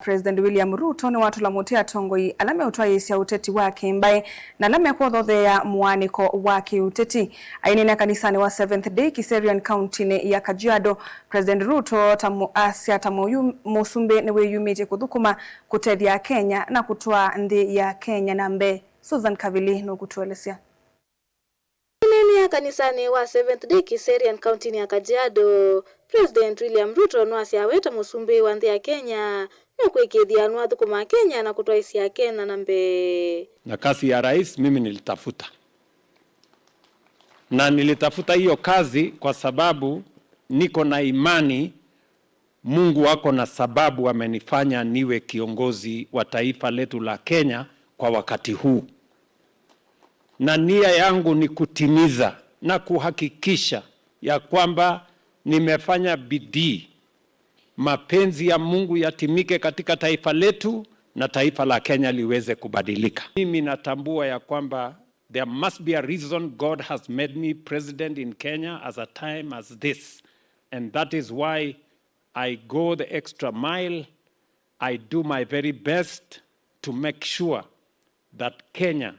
President William Ruto ni watu la mutia tongoi alame utwaisi ya uteti wake mbaye na alame kuodhothe ya muaniko wake uteti. Ainene kanisani wa Seventh Day Kiserian County ya Kajiado, President Ruto tamu asia tamu musumbe niwe yumite kuthukuma kutethia Kenya na kutoa nthi ya Kenya na mbe. Susan Kavili no kutuelezea. Ainene kanisani wa Seventh Day Kiserian County ya Kajiado, President William Ruto no asia weta musumbe wa nthi ya Kenya na kuikithia nwa thukuma Kenya na kutoa isia Kenya na mbe. Na kazi ya rais mimi nilitafuta. Na nilitafuta hiyo kazi kwa sababu niko na imani Mungu wako na sababu amenifanya niwe kiongozi wa taifa letu la Kenya kwa wakati huu. Na nia yangu ni kutimiza na kuhakikisha ya kwamba nimefanya bidii mapenzi ya Mungu yatimike katika taifa letu na taifa la Kenya liweze kubadilika. Mimi natambua ya kwamba there must be a reason God has made me president in Kenya as a time as this. And that is why I go the extra mile. I do my very best to make sure that Kenya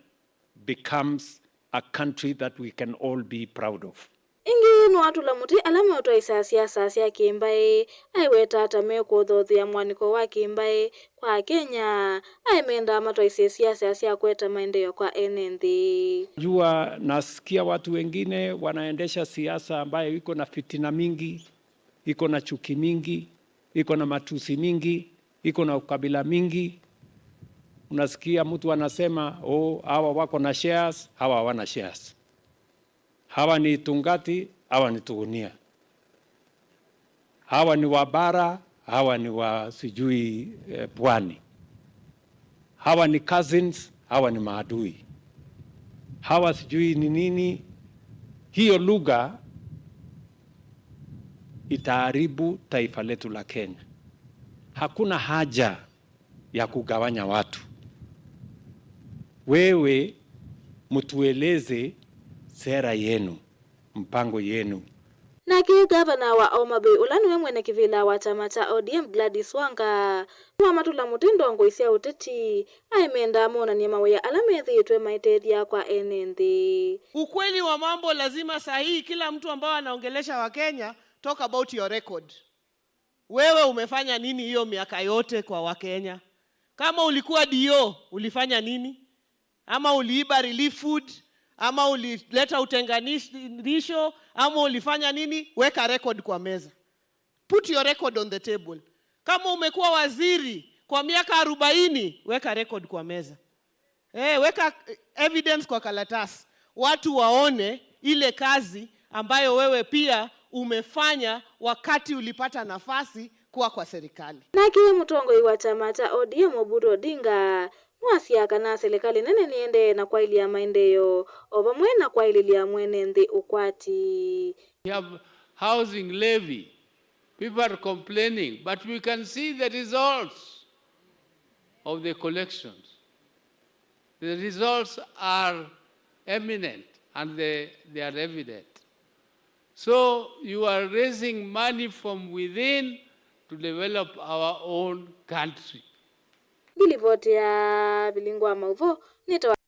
becomes a country that we can all be proud of. Ingi no atula muti alama utwa isa siasa sia kimbae aiweta atame kuodhothia mwaniko wa kimbae kwa Kenya aimenda matwa isa siasa sia kweta maendeleo kwa NND. Jua nasikia watu wengine wanaendesha siasa ambayo iko na fitina mingi, iko na chuki mingi, iko na matusi mingi, iko na ukabila mingi. Unasikia mtu anasema hawa wako na shares, hawa hawana shares. Hawa ni Tungati, hawa ni Tugunia. Hawa ni Wabara, hawa ni wa sijui Pwani. Hawa ni cousins, hawa ni maadui. Hawa sijui ni nini. Hiyo lugha itaharibu taifa letu la Kenya. Hakuna haja ya kugawanya watu. Wewe mtueleze sera yenu, mpango yenu. Naki gavana wa Homa Bay ulaniwe mwene kivila wa chama cha ODM Gladys Wanga wa matula mutindo ngoisia uteti aimenda mona ni mawe ya alamethi itwe maitethia kwa NND. Ukweli wa mambo lazima sahihi kila mtu ambao anaongelesha wa Kenya talk about your record. Wewe umefanya nini hiyo miaka yote kwa wa Kenya? Kama ulikuwa DO ulifanya nini? Ama uliiba relief food? Ama ulileta utenganisho, ama ulifanya nini? Weka record kwa meza. Put your record on the table. Kama umekuwa waziri kwa miaka 40, weka record kwa meza. Weka evidence kwa karatasi. Watu waone ile kazi ambayo wewe pia umefanya wakati ulipata nafasi kuwa kwa serikali. Naki mutongoi wa chama cha ODM Oburu Odinga mwasiaka na serikali nene niende na kwa ili ya maendeleo ovamwe na kwa ili ya mwene nthi ukwati. We have housing levy. People are complaining, but we can see the results of the collections. The results are eminent and they are evident. So you are raising money from within to develop our own country. Bilivote ya bilingwa mauvo nito